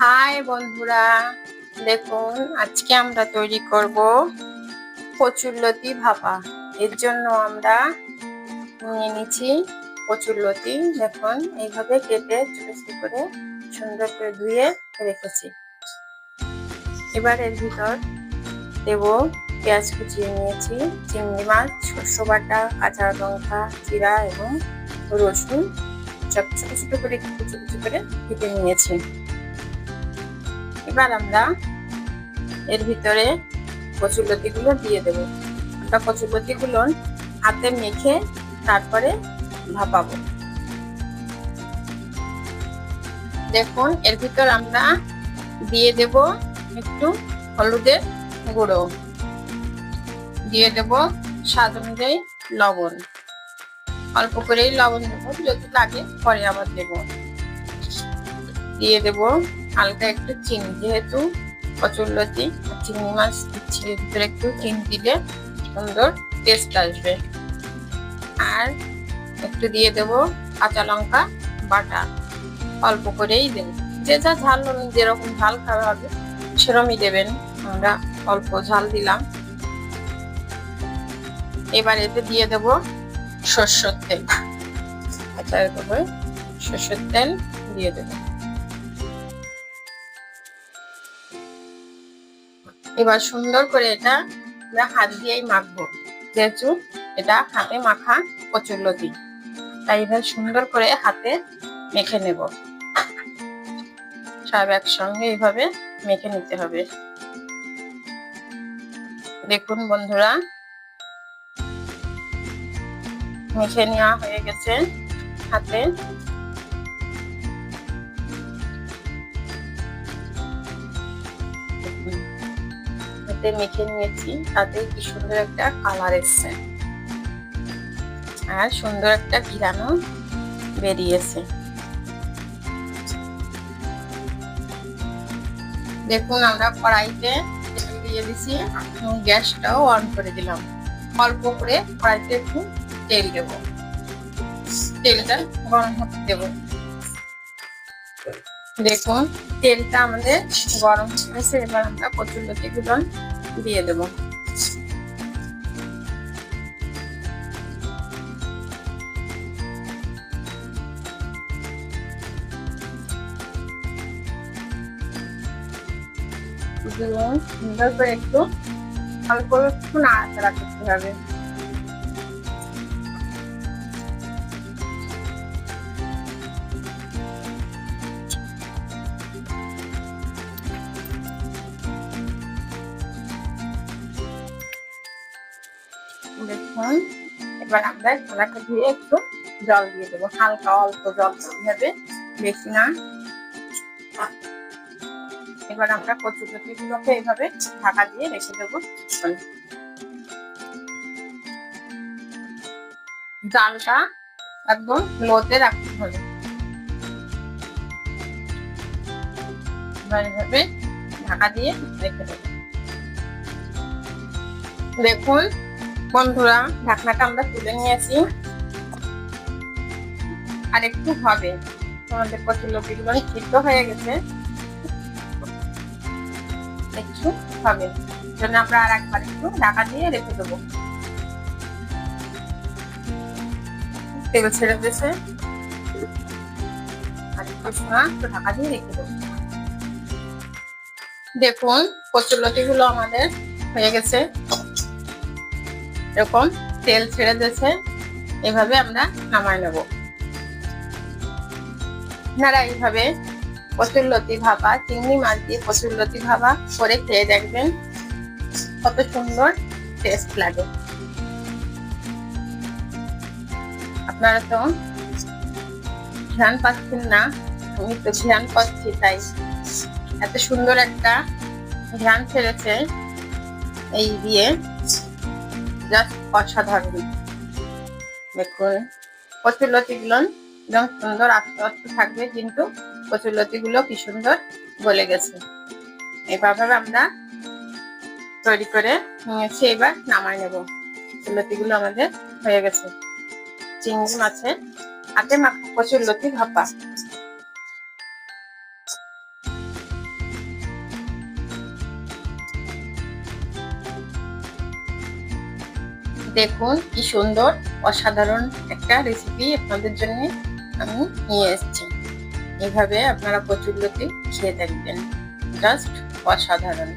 High বন্ধুরা, দেখুন আজকে আমরা তৈরি করব কচুরলতি ভাপা। এর জন্য আমরা নিয়ে নিচ্ছি কচুরলতি। দেখুন এইভাবে কেটে ছোট ছোট করে সুন্দর করে ধুয়ে রেখেছি। এবার এর ভিতর দেব পেঁয়াজ কুচিয়ে নিয়েছি, চিংড়ি মাছ, শস্য বাটা, কাঁচা লঙ্কা, জিরা এবং রসুন সব ছোট ছোট করে কুচি কুচি করে কেটে নিয়েছি। এবার আমরা এর ভিতরে কচুরলতিগুলো দিয়ে দেব। আমরা কচুরলতিগুলো হাতে মেখে তারপরে ভাপাবো। দেখুন এর ভিতর আমরা দিয়ে দেব একটু হলুদের গুঁড়ো, দিয়ে দেব স্বাদ অনুযায়ী লবণ, অল্প করেই লবণ দেবো, যদি লাগে পরে আবার দেব। দিয়ে দেব হালকা একটু চিনি, যেহেতু কচুরলতি চিংড়ি মাছ দিচ্ছি, এর ভিতরে একটু চিনি দিলে সুন্দর টেস্ট আসবে। আর একটু দিয়ে দেব কাঁচা লঙ্কা বাটা, অল্প করেই দেব, যে যা ঝাল যেরকম ঝাল খাওয়া হবে সেরকমই দেবেন। আমরা অল্প ঝাল দিলাম। এবার এতে দিয়ে দেব সরষের তেল, সরষের তেল দিয়ে দেব। এবার সুন্দর করে এটা আমরা হাত দিয়েই মাখবো, যেহেতু এটা হাতে মাখা কচুরলতি, তাই এবার সুন্দর করে হাতে মেখে নেব। সব একসঙ্গে এইভাবে মেখে নিতে হবে। দেখুন বন্ধুরা, মেখে নেওয়া হয়ে গেছে হাতে। হাতে মেখে নিয়েছি, তাতে কি সুন্দর একটা কালার এসছে আর সুন্দর একটা ঘিরানো বেরিয়েছে। দেখুন আমরা কড়াইতে দিয়ে দিছি, গ্যাসটাও অন করে দিলাম। অল্প করে কড়াইতে একটু তেল দেব, তেলটা গরম হতে দেব। দেখুন তেলটা আমাদের গরম হয়েছে। এবার আমরা কচুরলতি গুলো দিয়ে দেব। সুন্দর করে একটু অল্প একটু নাড়াচাড়া করতে হবে। দেখুন এবার আমরা থালাটা ধুয়ে একটু জল দিয়ে দেবো, হালকা অল্প জল হবে, বেশি না। এবার আমরা কচুরলতি গুলোকে এইভাবে ঢাকা দিয়ে রেখে দেবো। জালটা একদম লোতে রাখতে হবে। এবার এইভাবে ঢাকা দিয়ে রেখে দেবো। দেখুন বন্ধুরা, ঢাকনাটা আমরা তুলে নিয়েছি। আর একটু হবে, আমাদের কচুরলতি গুলো সিদ্ধ হয়ে গেছে, একটু হবে, জন্য আমরা আর একবার একটু ঢাকা দিয়ে রেখে দেবো। তেল ছেড়ে দিয়েছে, আর একটু সময় একটু ঢাকা দিয়ে রেখে দেবো। দেখুন কচুরলতি গুলো আমাদের হয়ে গেছে, এরকম তেল ছেড়ে দিয়েছে। এভাবে আমরা নামাই নেব। আপনারা এইভাবে কচুরলতি ভাপা, চিংড়ি মাছ দিয়ে কচুরলতি ভাপা করে খেয়ে দেখবেন, কত সুন্দর টেস্ট লাগে। আপনারা তো ধ্যান পাচ্ছেন না, আমি তো ধ্যান পাচ্ছি, তাই এত সুন্দর একটা ধ্যান ছেড়েছে এই দিয়ে, জাস্ট অসাধারণ। দেখুন কচুরলতি গুলো একদম সুন্দর আস্তে আস্তে থাকবে, কিন্তু কচুরলতি গুলো কি সুন্দর গলে গেছে। এভাবে আমরা তৈরি করে নিয়েছি। এবার নামাই নেব। কচুরলতি গুলো আমাদের হয়ে গেছে। চিংড়ি মাছের হাতে মাখা কচুরলতি ভাপা। দেখুন কি সুন্দর অসাধারণ একটা রেসিপি আপনাদের জন্য আমি নিয়ে এসেছি। এভাবে আপনারা কচুরলতি খেয়ে দেখবেন, জাস্ট অসাধারণ।